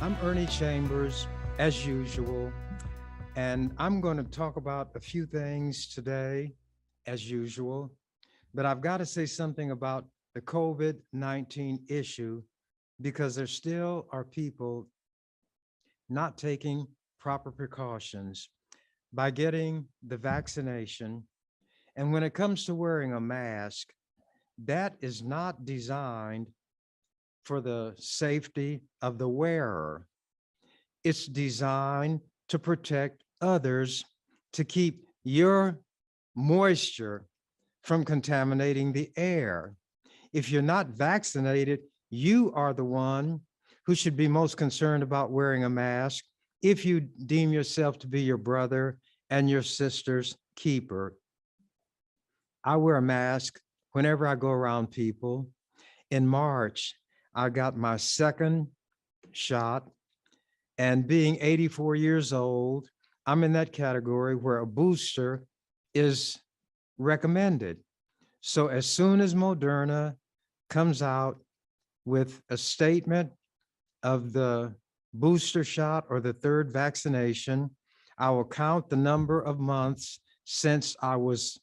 I'm Ernie Chambers, as usual, and I'm going to talk about a few things today, as usual, but I've got to say something about the COVID-19 issue because there still are people not taking proper precautions by getting the vaccination. And when it comes to wearing a mask, that is not designed for the safety of the wearer. It's designed to protect others, to keep your moisture from contaminating the air. If you're not vaccinated, you are the one who should be most concerned about wearing a mask if you deem yourself to be your brother and your sister's keeper. I wear a mask whenever I go around people. In March, I got my second shot. And being 84 years old, I'm in that category where a booster is recommended. So as soon as Moderna comes out with a statement of the booster shot or the third vaccination, I will count the number of months since I was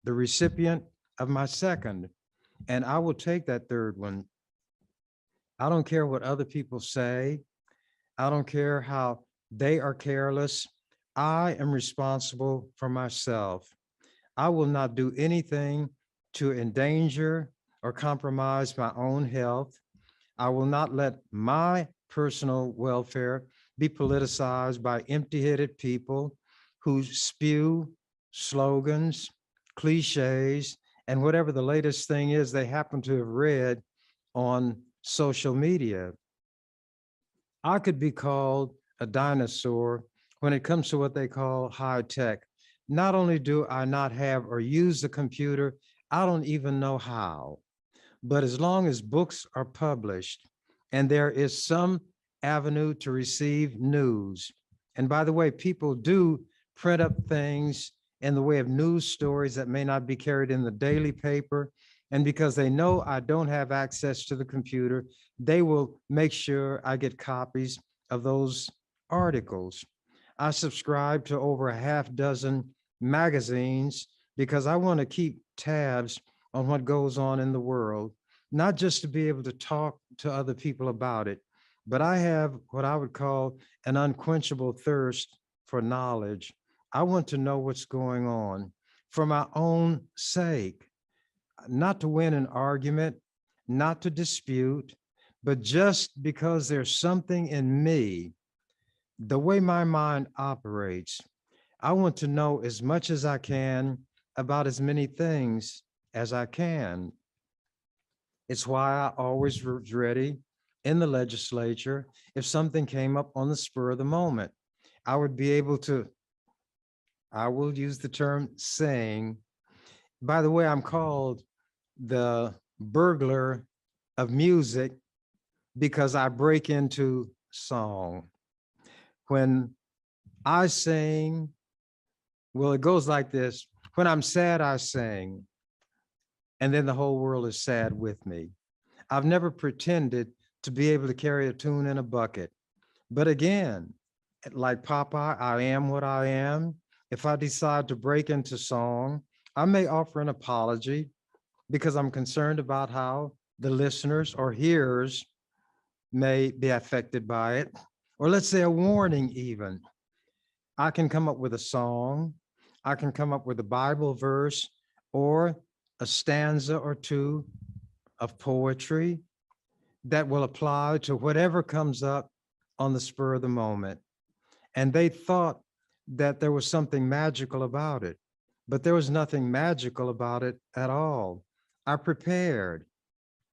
the recipient of my second, and I will take that third one. I don't care what other people say. I don't care how they are careless. I am responsible for myself. I will not do anything to endanger or compromise my own health. I will not let my personal welfare be politicized by empty-headed people who spew slogans, cliches, and whatever the latest thing is they happen to have read on social media. I could be called a dinosaur when it comes to what they call high tech. Not only do I not have or use the computer, I don't even know how. But as long as books are published and there is some avenue to receive news, and by the way, people do print up things in the way of news stories that may not be carried in the daily paper. And because they know I don't have access to the computer, they will make sure I get copies of those articles. I subscribe to over a half dozen magazines because I want to keep tabs on what goes on in the world, not just to be able to talk to other people about it, but I have what I would call an unquenchable thirst for knowledge. I want to know what's going on for my own sake, not to win an argument, not to dispute, but just because there's something in me, the way my mind operates, I want to know as much as I can about as many things as I can. It's why I always was ready in the legislature. If something came up on the spur of the moment, I would be able to, I will use the term sing. By the way, I'm called the burglar of music because I break into song. When I sing, well, it goes like this. When I'm sad, I sing, and then the whole world is sad with me. I've never pretended to be able to carry a tune in a bucket. But again, like Popeye, I am what I am. If I decide to break into song, I may offer an apology because I'm concerned about how the listeners or hearers may be affected by it. Or let's say a warning even. I can come up with a song, I can come up with a Bible verse or a stanza or two of poetry that will apply to whatever comes up on the spur of the moment. And they thought that there was something magical about it, but there was nothing magical about it at all. I prepared.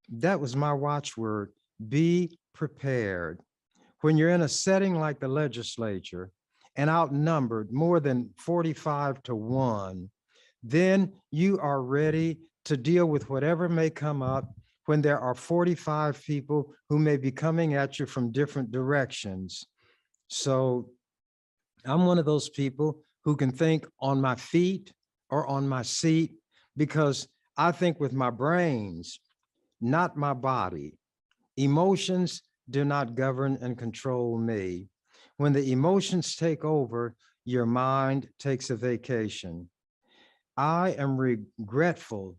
That was my watchword. Be prepared. When you're in a setting like the legislature and outnumbered more than 45-1, then you are ready to deal with whatever may come up when there are 45 people who may be coming at you from different directions. So I'm one of those people who can think on my feet or on my seat because I think with my brains, not my body. Emotions do not govern and control me. When the emotions take over, your mind takes a vacation. I am regretful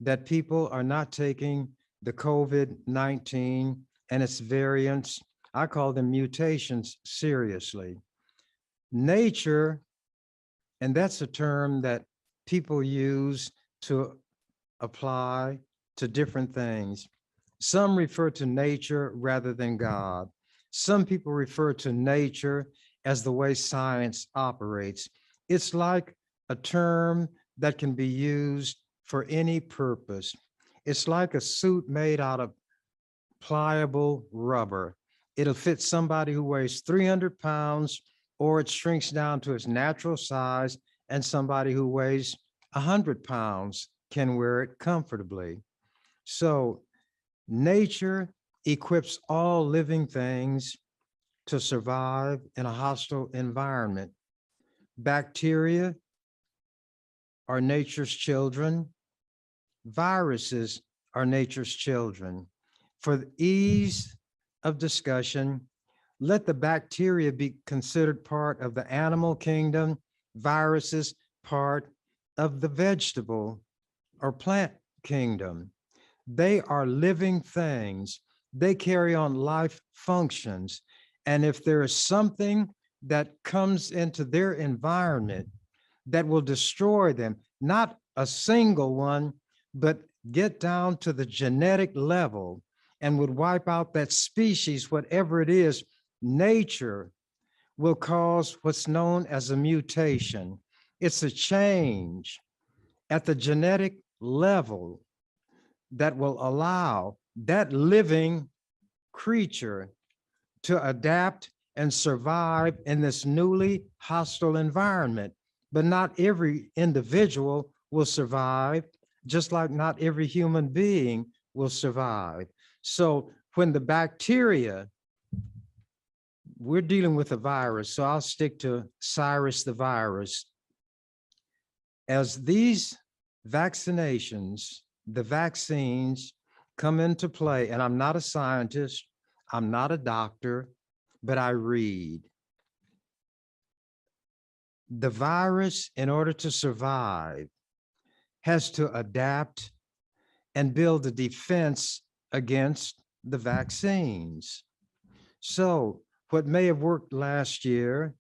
that people are not taking the COVID-19 and its variants, I call them mutations, seriously. Nature, and that's a term that people use to apply to different things. Some refer to nature rather than God. Some people refer to nature as the way science operates. It's like a term that can be used for any purpose. It's like a suit made out of pliable rubber. It'll fit somebody who weighs 300 pounds, or it shrinks down to its natural size, and somebody who weighs 100 pounds can wear it comfortably. So nature equips all living things to survive in a hostile environment. Bacteria are nature's children. Viruses are nature's children. For the ease of discussion, let the bacteria be considered part of the animal kingdom, viruses part of the vegetable or plant kingdom. They are living things. They carry on life functions. And if there is something that comes into their environment that will destroy them, not a single one, but get down to the genetic level and would wipe out that species, whatever it is, nature will cause what's known as a mutation. It's a change at the genetic level that will allow that living creature to adapt and survive in this newly hostile environment. But not every individual will survive, just like not every human being will survive. So when the bacteria, we're dealing with a virus, so I'll stick to Cyrus the virus. As these vaccinations, the vaccines come into play, and I'm not a scientist, I'm not a doctor, but I read. The virus, in order to survive, has to adapt and build a defense against the vaccines. So what may have worked last year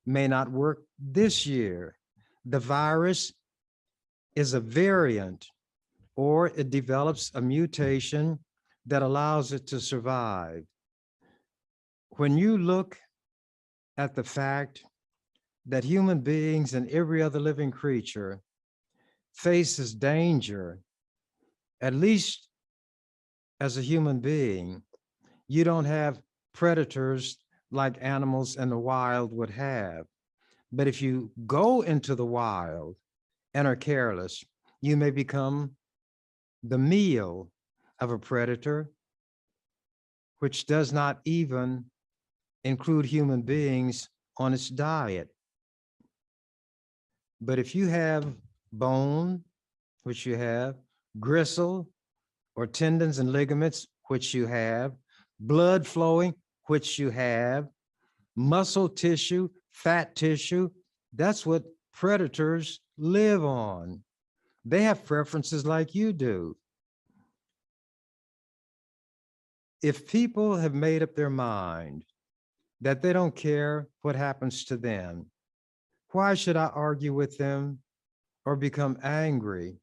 may not work this year. The virus is a variant, or it develops a mutation that allows it to survive. When you look at the fact that human beings and every other living creature faces danger, at least as a human being, you don't have predators like animals in the wild would have. But if you go into the wild and are careless, you may become the meal of a predator, which does not even include human beings on its diet. But if you have bone, which you have, gristle or tendons and ligaments, which you have, blood flowing, which you have, muscle tissue, fat tissue, that's what predators live on. They have preferences like you do. If people have made up their mind that they don't care what happens to them, why should I argue with them or become angry?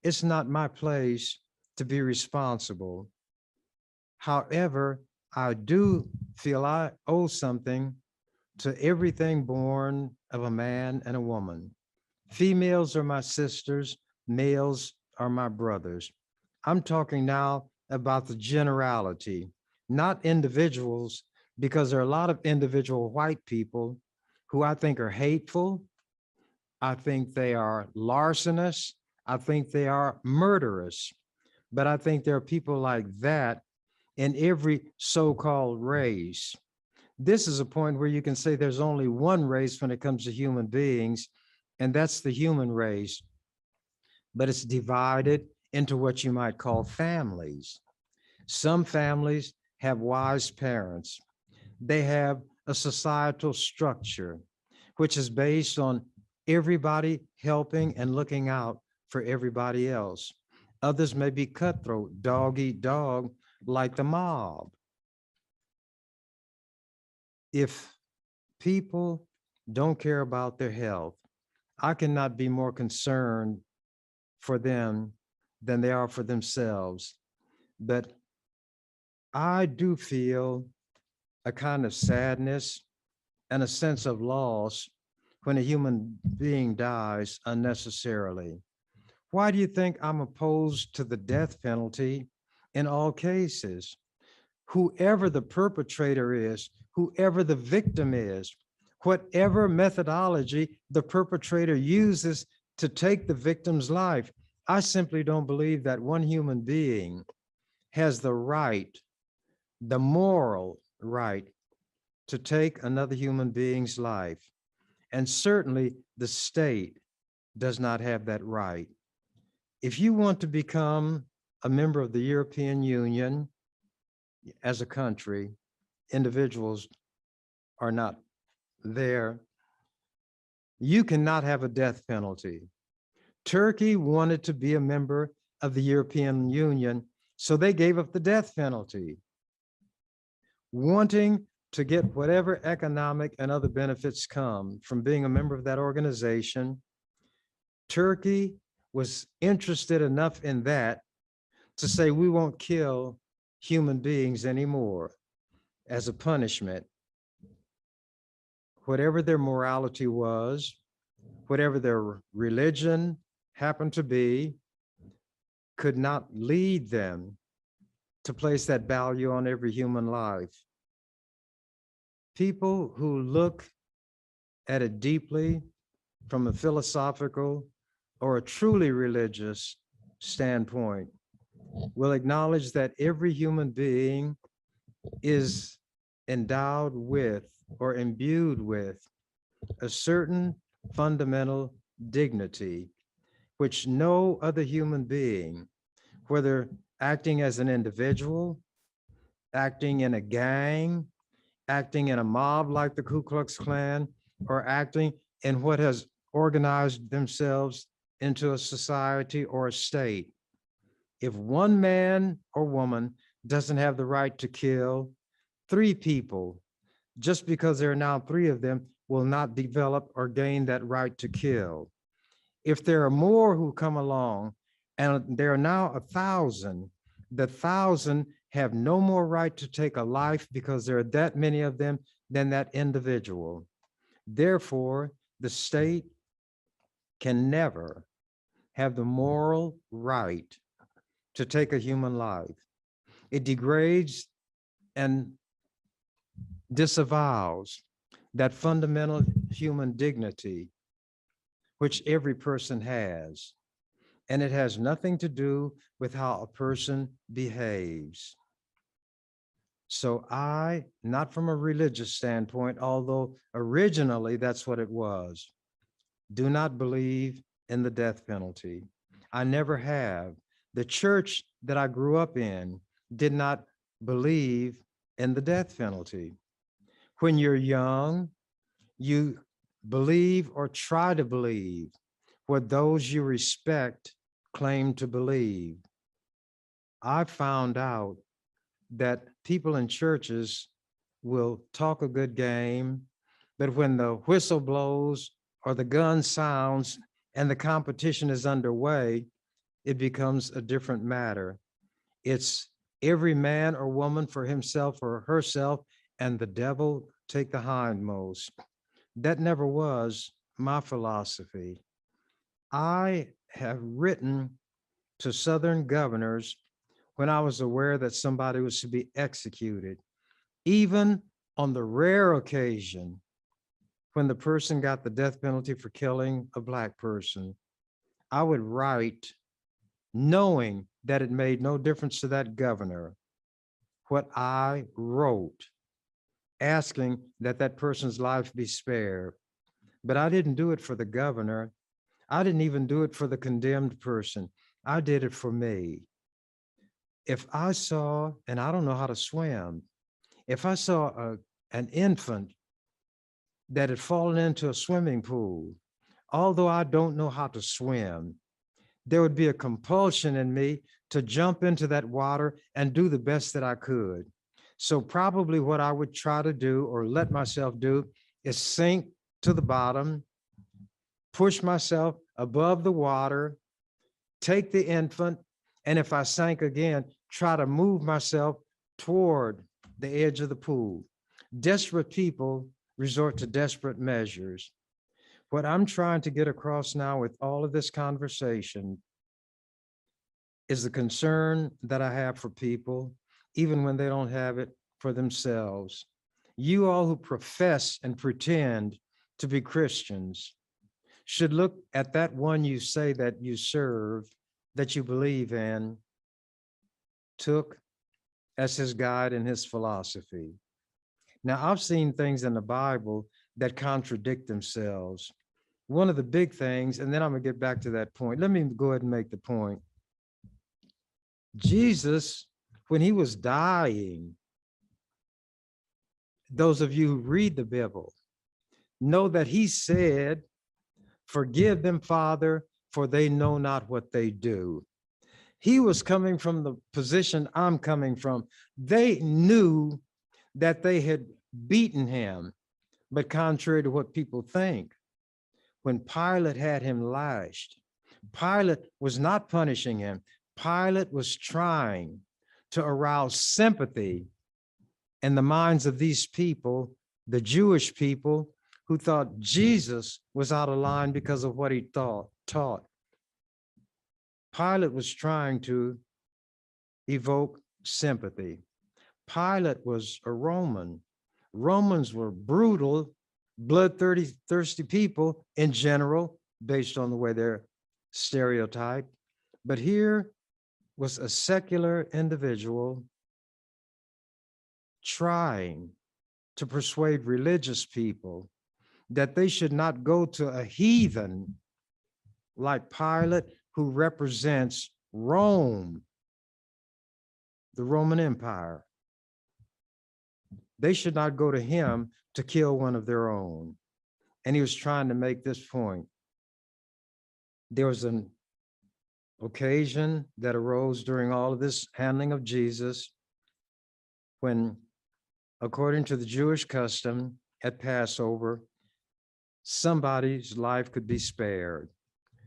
It's not my place to be responsible. However, I do feel I owe something to everything born of a man and a woman. Females are my sisters, males are my brothers. I'm talking now about the generality, not individuals, because there are a lot of individual white people who I think are hateful. I think they are larcenous. I think they are murderous. But I think there are people like that in every so-called race. This is a point where you can say there's only one race when it comes to human beings, and that's the human race. But it's divided into what you might call families. Some families have wise parents. They have a societal structure, which is based on everybody helping and looking out for everybody else. Others may be cutthroat, dog eat dog, like the mob. If people don't care about their health, I cannot be more concerned for them than they are for themselves. But I do feel a kind of sadness and a sense of loss when a human being dies unnecessarily. Why do you think I'm opposed to the death penalty in all cases? Whoever the perpetrator is, whoever the victim is, whatever methodology the perpetrator uses to take the victim's life, I simply don't believe that one human being has the right, the moral right, to take another human being's life. And certainly the state does not have that right. If you want to become a member of the European Union as a country, individuals are not there. You cannot have a death penalty. Turkey wanted to be a member of the European Union, so they gave up the death penalty, wanting to get whatever economic and other benefits come from being a member of that organization. Turkey was interested enough in that to say, we won't kill human beings anymore as a punishment. Whatever their morality was, whatever their religion happened to be, could not lead them to place that value on every human life. People who look at it deeply from a philosophical or a truly religious standpoint will acknowledge that every human being is endowed with or imbued with a certain fundamental dignity, which no other human being, whether acting as an individual, acting in a gang, acting in a mob like the Ku Klux Klan, or acting in what has organized themselves into a society or a state. If one man or woman doesn't have the right to kill, three people, just because there are now three of them, will not develop or gain that right to kill. If there are more who come along, and there are now 1,000, the 1,000 have no more right to take a life because there are that many of them than that individual. Therefore, the state can never have the moral right to take a human life. It degrades and disavows that fundamental human dignity which every person has. And it has nothing to do with how a person behaves. So I, not from a religious standpoint, although originally that's what it was, do not believe in the death penalty. I never have. The church that I grew up in did not believe in the death penalty. When you're young, you believe or try to believe what those you respect claim to believe. I found out that people in churches will talk a good game, but when the whistle blows or the gun sounds and the competition is underway, it becomes a different matter. It's every man or woman for himself or herself, and the devil take the hindmost. That never was my philosophy. I have written to Southern governors when I was aware that somebody was to be executed, even on the rare occasion when the person got the death penalty for killing a Black person. I would write knowing that it made no difference to that governor what I wrote, asking that that person's life be spared. But I didn't do it for the governor. I didn't even do it for the condemned person. I did it for me. if I saw, and I don't know how to swim, if I saw an infant that had fallen into a swimming pool, although I don't know how to swim, there would be a compulsion in me to jump into that water and do the best that I could. So probably what I would try to do or let myself do is sink to the bottom, push myself above the water, take the infant, and if I sank again, try to move myself toward the edge of the pool. Desperate people resort to desperate measures. What I'm trying to get across now with all of this conversation is the concern that I have for people, even when they don't have it for themselves. You all who profess and pretend to be Christians should look at that one you say that you serve, that you believe in, took as his guide and his philosophy. Now, I've seen things in the Bible that contradict themselves. One of the big things, and then I'm gonna get back to that point. Let me go ahead and make the point. Jesus, when he was dying, those of you who read the Bible know that he said, "Forgive them, Father, for they know not what they do." He was coming from the position I'm coming from. They knew that they had beaten him, but contrary to what people think, when Pilate had him lashed, Pilate was not punishing him. Pilate was trying to arouse sympathy in the minds of these people, the Jewish people, who thought Jesus was out of line because of what he taught. Pilate was trying to evoke sympathy. Pilate was a Roman. Romans were brutal, bloodthirsty people in general, based on the way they're stereotyped. But here was a secular individual trying to persuade religious people that they should not go to a heathen like Pilate, who represents Rome, the Roman Empire. They should not go to him to kill one of their own. And he was trying to make this point. There was an occasion that arose during all of this handling of Jesus when, according to the Jewish custom at Passover, somebody's life could be spared.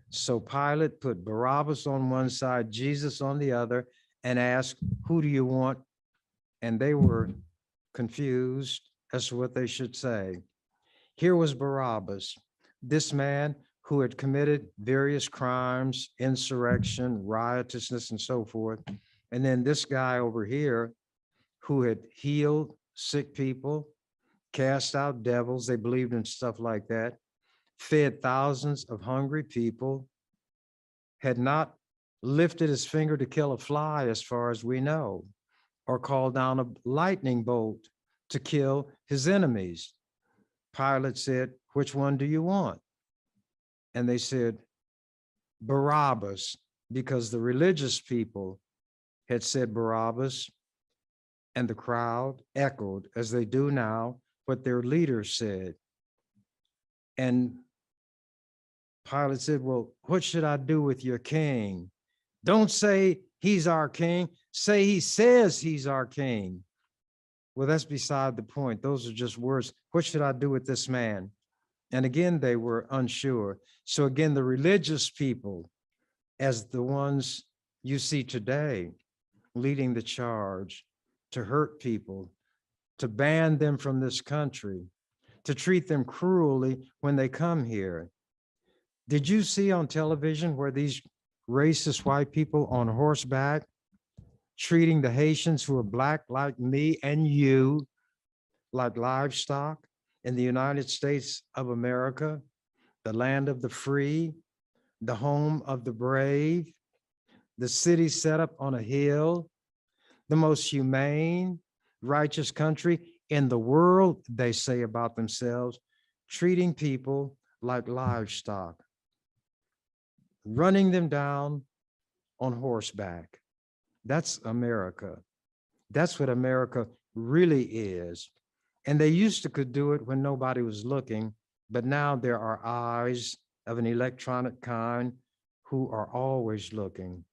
So Pilate put Barabbas on one side, Jesus on the other, and asked, "Who do you want?" And they were confused as to what they should say. Here was Barabbas, this man who had committed various crimes, insurrection, riotousness, and so forth. And then this guy over here who had healed sick people, cast out devils, they believed in stuff like that, fed thousands of hungry people, had not lifted his finger to kill a fly as far as we know, or called down a lightning bolt to kill his enemies. Pilate said, "Which one do you want?" And they said, "Barabbas," because the religious people had said Barabbas, and the crowd echoed, as they do now, what their leader said. And Pilate said, "Well, what should I do with your king?" "Don't say he's our king, say he says he's our king." Well, that's beside the point. Those are just words. What should I do with this man? And again, they were unsure. So again, the religious people, as the ones you see today, leading the charge to hurt people, to ban them from this country, to treat them cruelly when they come here. Did you see on television where these racist white people on horseback treating the Haitians who are Black like me and you like livestock in the United States of America, the land of the free, the home of the brave, the city set up on a hill, the most humane, righteous country in the world, they say about themselves, treating people like livestock, running them down on horseback. That's America. That's what America really is. And they used to could do it when nobody was looking, but now there are eyes of an electronic kind who are always looking.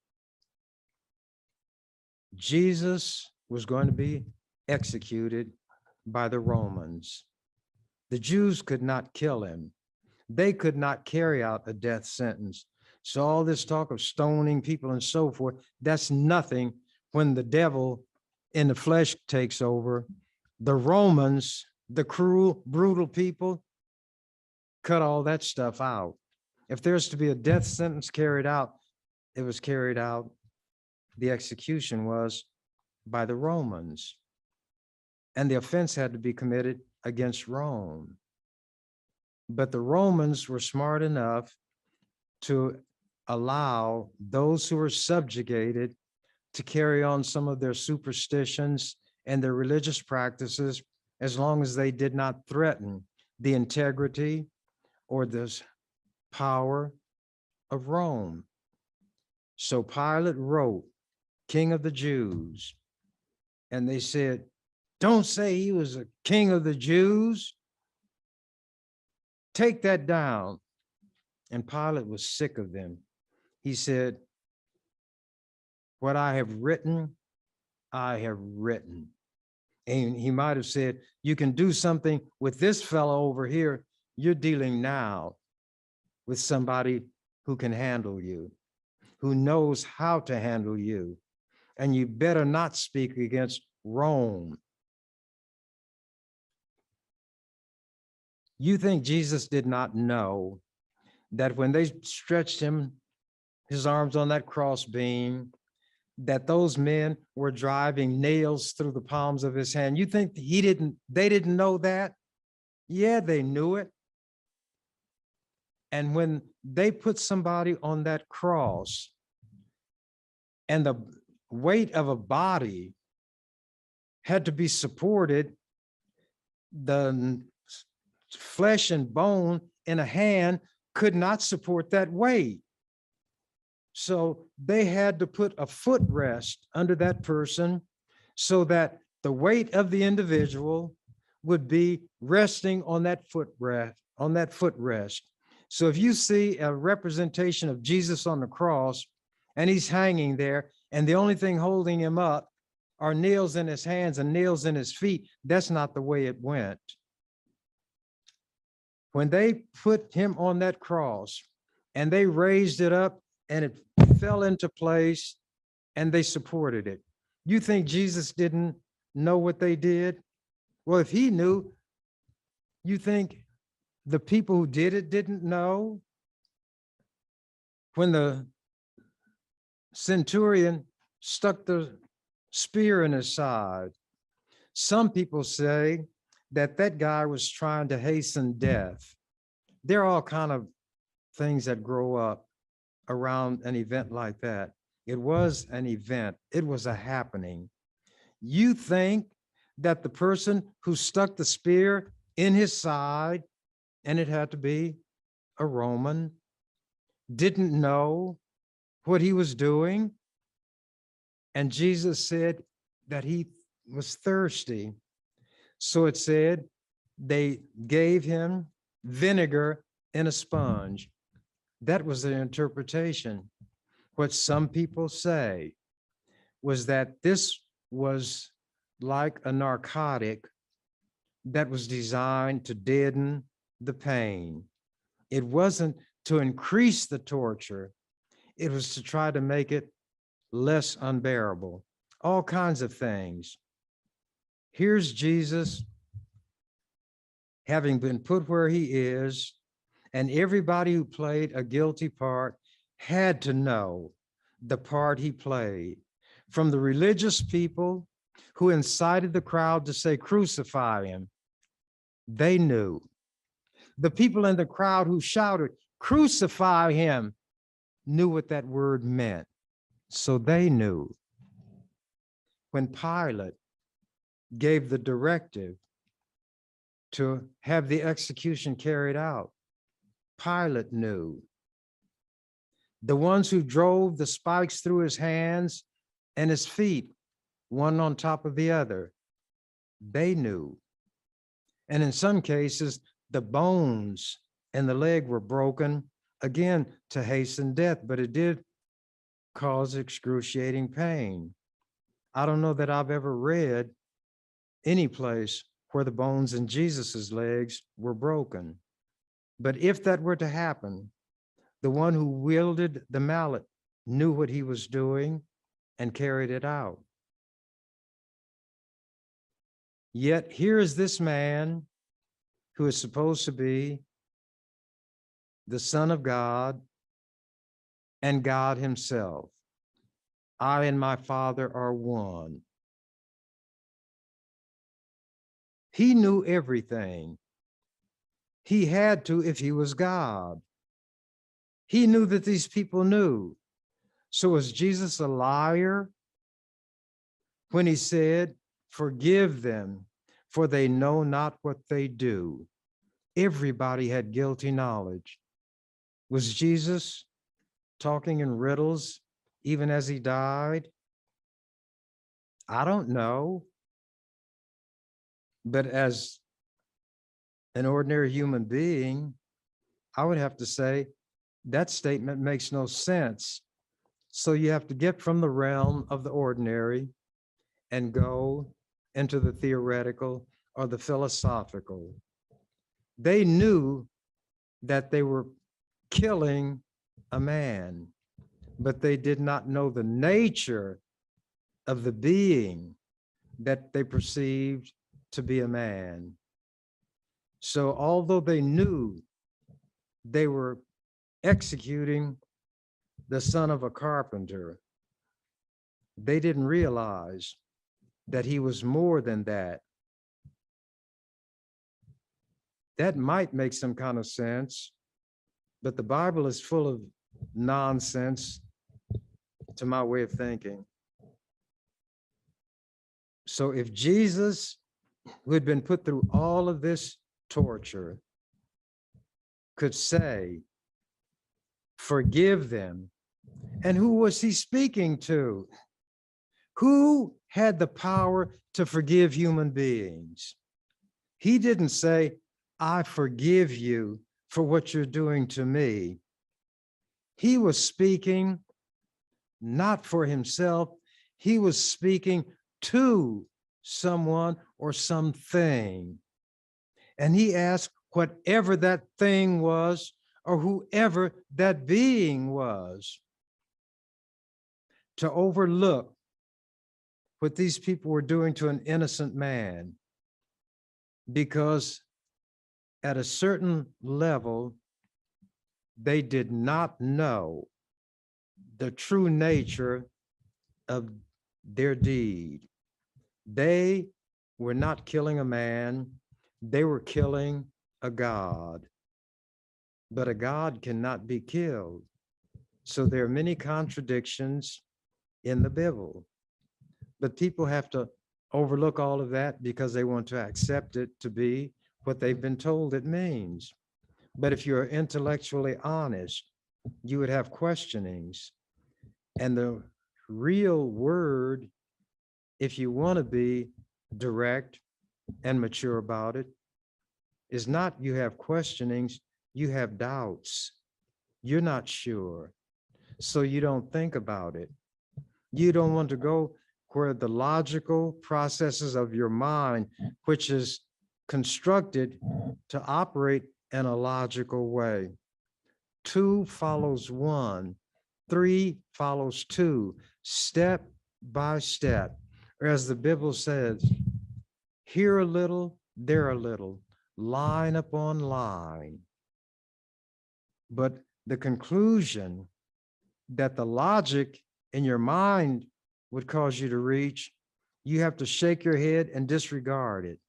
Jesus was going to be executed by the Romans. The Jews could not kill him. They could not carry out a death sentence. So all this talk of stoning people and so forth, that's nothing when the devil in the flesh takes over. The Romans, the cruel, brutal people, cut all that stuff out. If there's to be a death sentence carried out, it was carried out. The execution was by the Romans. And the offense had to be committed against Rome. But the Romans were smart enough to allow those who were subjugated to carry on some of their superstitions and their religious practices as long as they did not threaten the integrity or the power of Rome. So Pilate wrote, King of the Jews, and they said, don't say he was a king of the Jews. Take that down. And Pilate was sick of them. He said, what I have written, I have written. And he might have said, you can do something with this fellow over here. You're dealing now with somebody who can handle you, who knows how to handle you. And you better not speak against Rome. You think Jesus did not know that when they stretched him, his arms on that crossbeam, that those men were driving nails through the palms of his hand? You think they didn't know that? Yeah, they knew it. And when they put somebody on that cross and the weight of a body had to be supported, the flesh and bone in a hand could not support that weight. So they had to put a footrest under that person so that the weight of the individual would be resting on that footrest. So if you see a representation of Jesus on the cross and he's hanging there and the only thing holding him up are nails in his hands and nails in his feet, that's not the way it went. When they put him on that cross and they raised it up and it fell into place and they supported it, you think Jesus didn't know what they did? Well, if he knew, you think the people who did it didn't know? When the centurion stuck the spear in his side, some people say that guy was trying to hasten death. There are all kinds of things that grow up around an event like that. It was an event. It was a happening. You think that the person who stuck the spear in his side, and it had to be a Roman, didn't know what he was doing? And Jesus said that he was thirsty. So it said they gave him vinegar in a sponge. That was the interpretation. What some people say was that this was like a narcotic that was designed to deaden the pain. It wasn't to increase the torture. It was to try to make it less unbearable. All kinds of things. Here's Jesus having been put where he is, and everybody who played a guilty part had to know the part he played. From the religious people who incited the crowd to say, crucify him, they knew. The people in the crowd who shouted, crucify him, knew what that word meant. So they knew. When Pilate gave the directive to have the execution carried out, Pilate knew. The ones who drove the spikes through his hands and his feet, one on top of the other. They knew. And in some cases, the bones and the leg were broken, again, to hasten death, but it did cause excruciating pain. I don't know that I've ever read any place where the bones in Jesus's legs were broken. But if that were to happen, the one who wielded the mallet knew what he was doing and carried it out. Yet here is this man who is supposed to be the Son of God and God himself. I and my Father are one. He knew everything. He had to if he was God. He knew that these people knew. So was Jesus a liar when he said, "Forgive them, for they know not what they do"? Everybody had guilty knowledge. Was Jesus talking in riddles even as he died? I don't know. But as an ordinary human being, I would have to say that statement makes no sense. So you have to get from the realm of the ordinary and go into the theoretical or the philosophical. They knew that they were killing a man, but they did not know the nature of the being that they perceived to be a man. So although they knew they were executing the son of a carpenter, they didn't realize that he was more than that. That might make some kind of sense, but the Bible is full of nonsense to my way of thinking. So if Jesus, who had been put through all of this torture, could say, "Forgive them," and who was he speaking to? Who had the power to forgive human beings? He didn't say, "I forgive you for what you're doing to me." He was speaking not for himself. He was speaking to someone or something. And he asked whatever that thing was or whoever that being was to overlook what these people were doing to an innocent man, because at a certain level, they did not know the true nature of their deed. They were not killing a man, they were killing a God. But a God cannot be killed. So there are many contradictions in the Bible. But people have to overlook all of that because they want to accept it to be what they've been told it means. But if you're intellectually honest, you would have questionings. And the real word, if you want to be direct and mature about it, is not you have questionings, you have doubts. You're not sure. So you don't think about it. You don't want to go where the logical processes of your mind, which is constructed to operate in a logical way. 2 follows 1, 3 follows 2, step by step. Or as the Bible says, here a little, there a little, line upon line. But the conclusion that the logic in your mind would cause you to reach, you have to shake your head and disregard it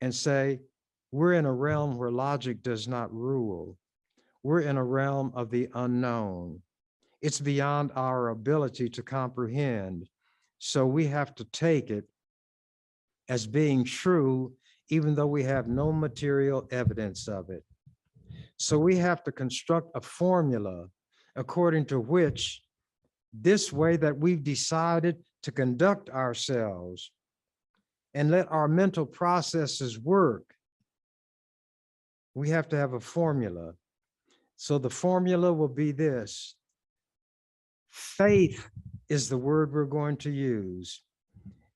and say, we're in a realm where logic does not rule. We're in a realm of the unknown. It's beyond our ability to comprehend. So we have to take it as being true, even though we have no material evidence of it. So we have to construct a formula according to which this way that we've decided to conduct ourselves and let our mental processes work, we have to have a formula. So the formula will be this. Faith is the word we're going to use.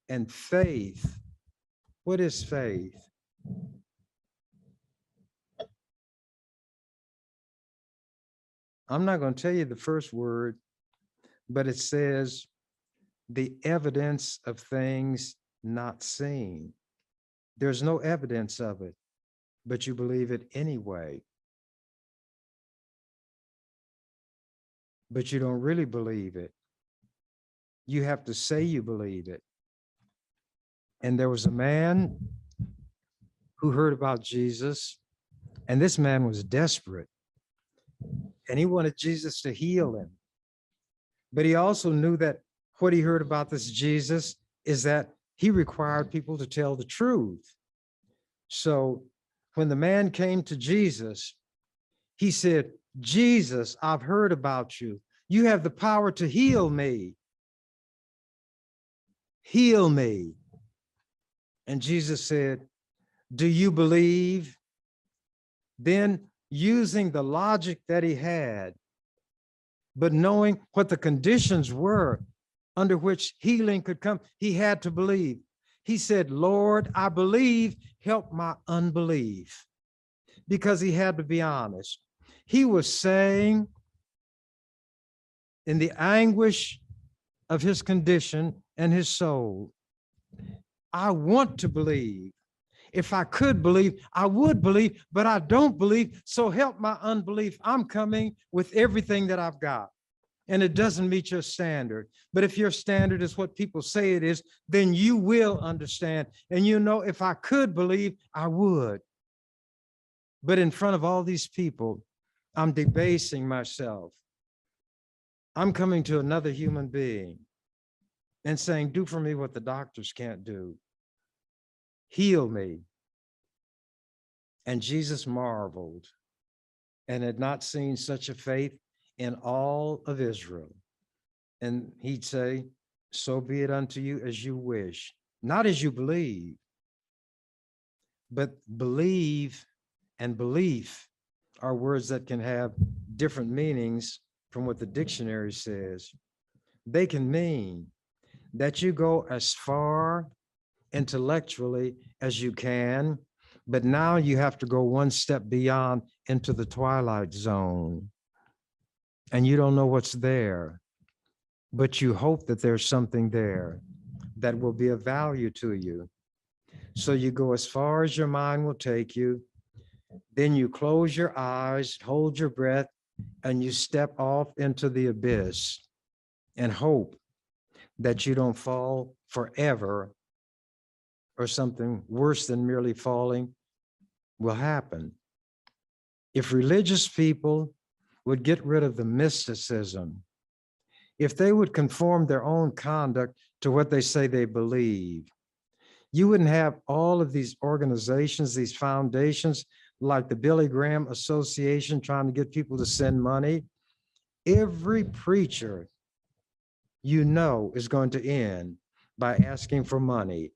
And faith, what is faith? I'm not going to tell you the first word, but it says the evidence of things not seen. There's no evidence of it, but you believe it anyway. But you don't really believe it. You have to say you believe it. And there was a man who heard about Jesus, and this man was desperate. And he wanted Jesus to heal him. But he also knew that what he heard about this Jesus is that he required people to tell the truth. So when the man came to Jesus, he said, Jesus, I've heard about you. You have the power to heal me. Heal me. And Jesus said, do you believe? Then, using the logic that he had, but knowing what the conditions were under which healing could come, he had to believe. He said, Lord, I believe, help my unbelief. Because he had to be honest. He was saying, in the anguish of his condition and his soul, I want to believe. If I could believe, I would believe, but I don't believe. So help my unbelief. I'm coming with everything that I've got. And it doesn't meet your standard. But if your standard is what people say it is, then you will understand. And you know, if I could believe, I would. But in front of all these people, I'm debasing myself. I'm coming to another human being and saying, do for me what the doctors can't do. Heal me. And Jesus marveled and had not seen such a faith in all of Israel. And he'd say, so be it unto you as you wish, not as you believe, but believe and belief are words that can have different meanings from what the dictionary says. They can mean that you go as far intellectually as you can, but now you have to go one step beyond into the twilight zone. And you don't know what's there, but you hope that there's something there that will be of value to you. So you go as far as your mind will take you. Then you close your eyes, hold your breath, and you step off into the abyss and hope that you don't fall forever, or something worse than merely falling will happen. If religious people would get rid of the mysticism, if they would conform their own conduct to what they say they believe, you wouldn't have all of these organizations, these foundations, like the Billy Graham Association trying to get people to send money. Every preacher you know is going to end by asking for money.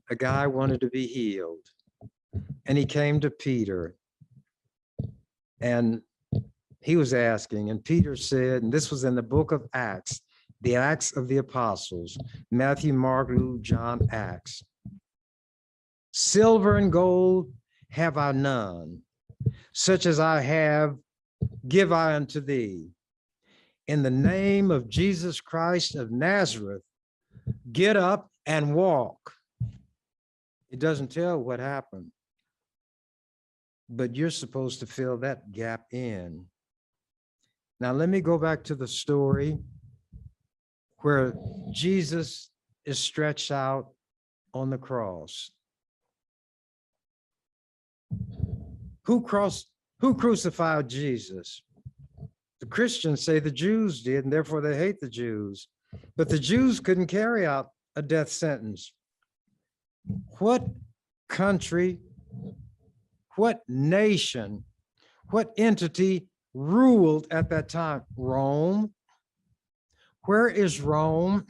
A guy wanted to be healed, and he came to Peter, and he was asking, and Peter said, and this was in the book of Acts, the Acts of the Apostles, Matthew, Mark, Luke, John, Acts. Silver and gold have I none, such as I have, give I unto thee. In the name of Jesus Christ of Nazareth, get up and walk. It doesn't tell what happened, but you're supposed to fill that gap in. Now, let me go back to the story where Jesus is stretched out on the cross. Who crucified Jesus? The Christians say the Jews did, and therefore they hate the Jews. But the Jews couldn't carry out a death sentence. What country, what nation, what entity ruled at that time? Rome. Where is Rome?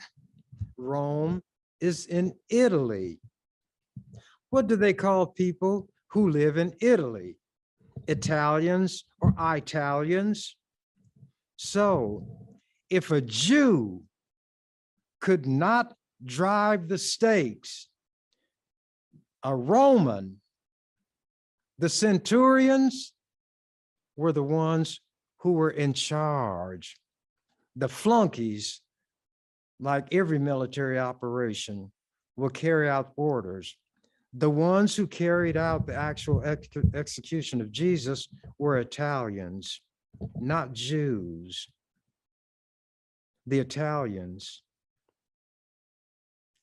Rome is in Italy. What do they call people who live in Italy? Italians or Italians? So if a Jew could not drive the stakes, a Roman, the centurions were the ones who were in charge. The flunkies, like every military operation, will carry out orders. The ones who carried out the actual execution of Jesus were Italians, not Jews. The Italians.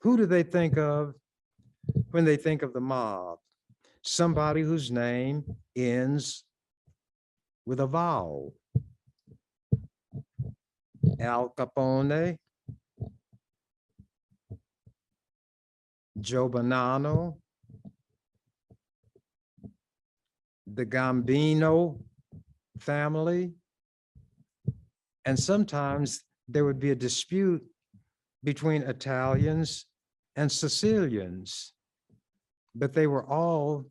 Who do they think of when they think of the mob? Somebody whose name ends with a vowel. Al Capone, Joe Bonanno, the Gambino family, and sometimes there would be a dispute between Italians and Sicilians, but they were all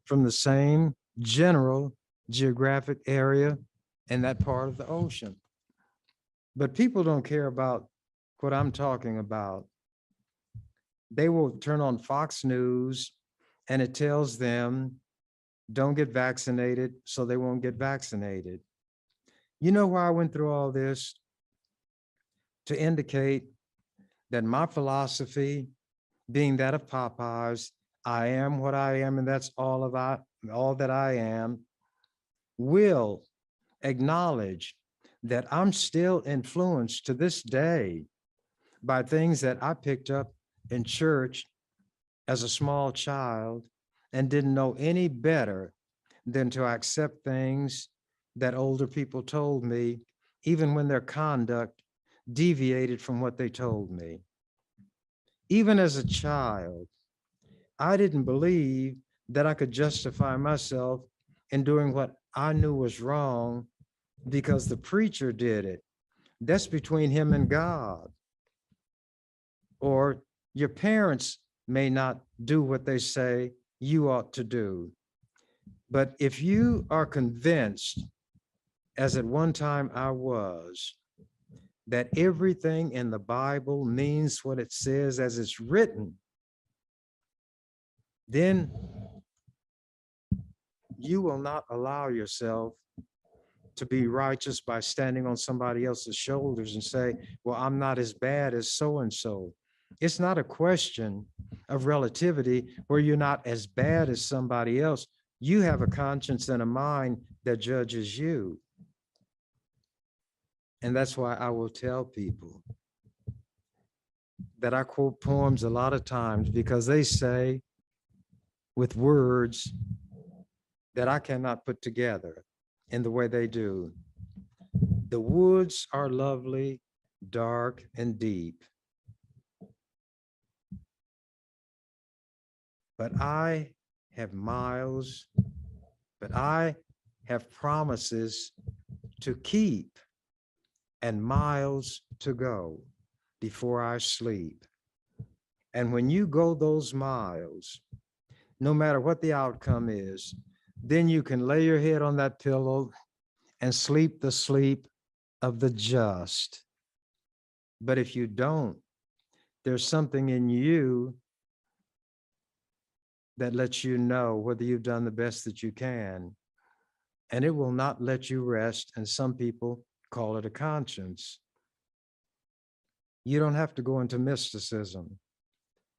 from the same general geographic area in that part of the ocean. But people don't care about what I'm talking about. They will turn on Fox News and it tells them, don't get vaccinated, so they won't get vaccinated. You know why I went through all this? To indicate that my philosophy, being that of Popeyes, I am what I am, and that's all that I am, will acknowledge that I'm still influenced to this day by things that I picked up in church as a small child and didn't know any better than to accept things that older people told me, even when their conduct deviated from what they told me. Even as a child, I didn't believe that I could justify myself in doing what I knew was wrong because the preacher did it. That's between him and God. Or your parents may not do what they say you ought to do. But if you are convinced, as at one time I was, that everything in the Bible means what it says as it's written, then you will not allow yourself to be righteous by standing on somebody else's shoulders and say, well, I'm not as bad as so-and-so. It's not a question of relativity where you're not as bad as somebody else. You have a conscience and a mind that judges you. And that's why I will tell people that I quote poems a lot of times, because they say with words that I cannot put together in the way they do. The woods are lovely, dark, and deep, but I have miles, but I have promises to keep and miles to go before I sleep. And when you go those miles, no matter what the outcome is, then you can lay your head on that pillow and sleep the sleep of the just. But if you don't, there's something in you that lets you know whether you've done the best that you can. And it will not let you rest. And some people call it a conscience. You don't have to go into mysticism.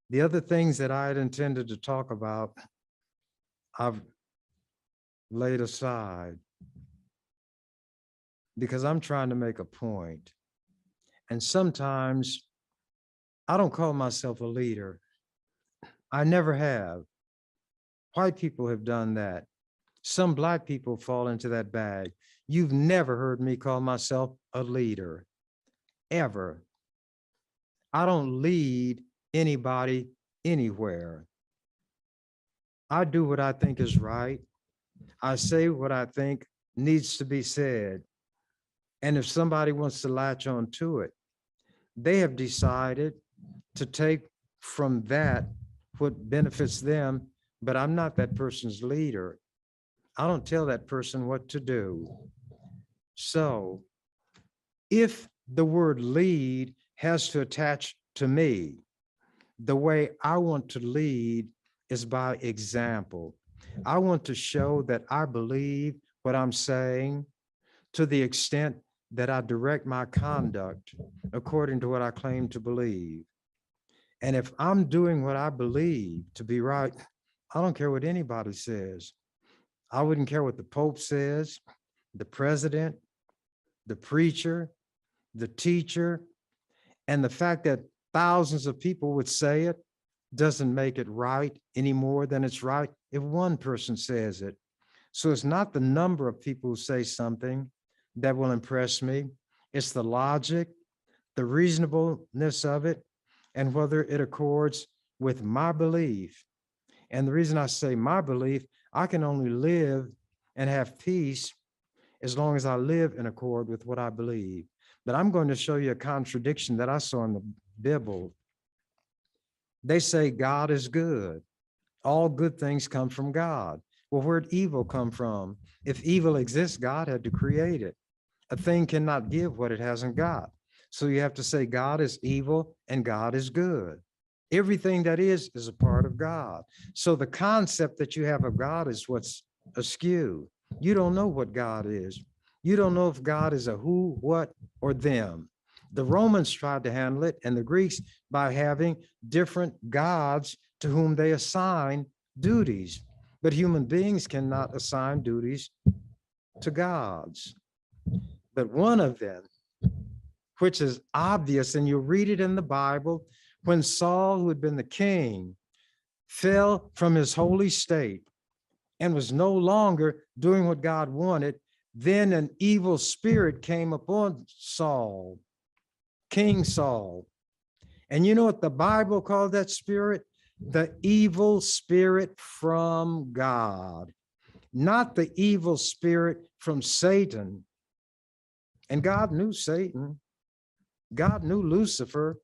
The other things that I had intended to talk about, I've laid aside because I'm trying to make a point. And sometimes I don't call myself a leader. I never have. White people have done that. Some Black people fall into that bag. You've never heard me call myself a leader, ever. I don't lead anybody anywhere. I do what I think is right. I say what I think needs to be said. And if somebody wants to latch on to it, they have decided to take from that what benefits them, but I'm not that person's leader. I don't tell that person what to do. So if the word lead has to attach to me, the way I want to lead is by example. I want to show that I believe what I'm saying to the extent that I direct my conduct according to what I claim to believe. And if I'm doing what I believe to be right, I don't care what anybody says. I wouldn't care what the Pope says, the president, the preacher, the teacher, and the fact that thousands of people would say it doesn't make it right any more than it's right if one person says it. So it's not the number of people who say something that will impress me. It's the logic, the reasonableness of it, and whether it accords with my belief. And the reason I say my belief, I can only live and have peace as long as I live in accord with what I believe. But I'm going to show you a contradiction that I saw in the Bible. They say God is good. All good things come from God. Well, where'd evil come from? If evil exists, God had to create it. A thing cannot give what it hasn't got. So you have to say God is evil and God is good. Everything that is a part of God. So the concept that you have of God is what's askew. You don't know what God is. You don't know if God is a who, what, or them. The Romans tried to handle it, and the Greeks by having different gods to whom they assign duties. But human beings cannot assign duties to gods. But one of them, which is obvious, and you read it in the Bible, when Saul, who had been the king, fell from his holy state and was no longer doing what God wanted, then an evil spirit came upon Saul, King Saul. And you know what the Bible called that spirit? The evil spirit from God, not the evil spirit from Satan. And God knew Satan. God knew Lucifer,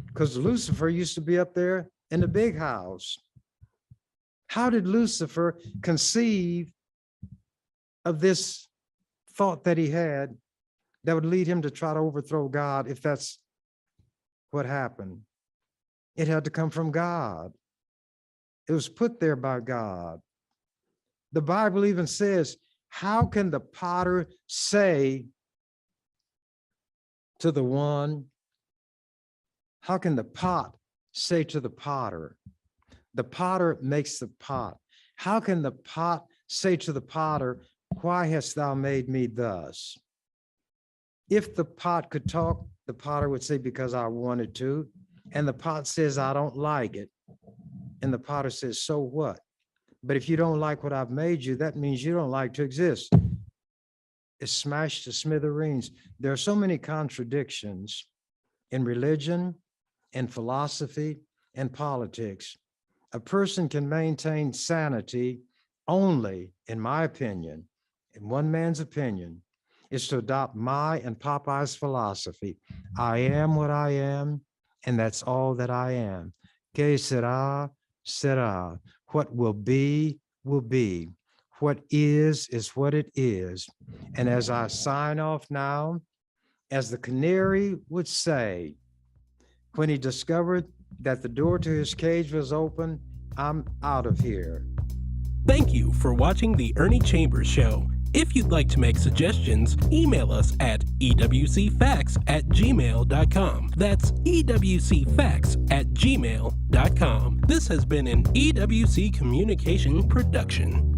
because Lucifer used to be up there in the big house. How did Lucifer conceive of this thought that he had that would lead him to try to overthrow God if that's what happened? It had to come from God. It was put there by God. The Bible even says, how can the potter say to the one, how can the pot say to the potter? The potter makes the pot. How can the pot say to the potter, why hast thou made me thus? If the pot could talk, the potter would say, because I wanted to. And the pot says, I don't like it. And the potter says, so what? But if you don't like what I've made you, that means you don't like to exist. It's smashed to smithereens. There are so many contradictions in religion, in philosophy, and politics. A person can maintain sanity only, in my opinion, in one man's opinion, is to adopt my and Popeye's philosophy. I am what I am, and that's all that I am. Que sera, sera. What will be, will be. What is what it is. And as I sign off now, as the canary would say, when he discovered that the door to his cage was open, I'm out of here. Thank you for watching The Ernie Chambers Show. If you'd like to make suggestions, email us at ewcfacts@gmail.com. That's ewcfacts@gmail.com. This has been an EWC Communication production.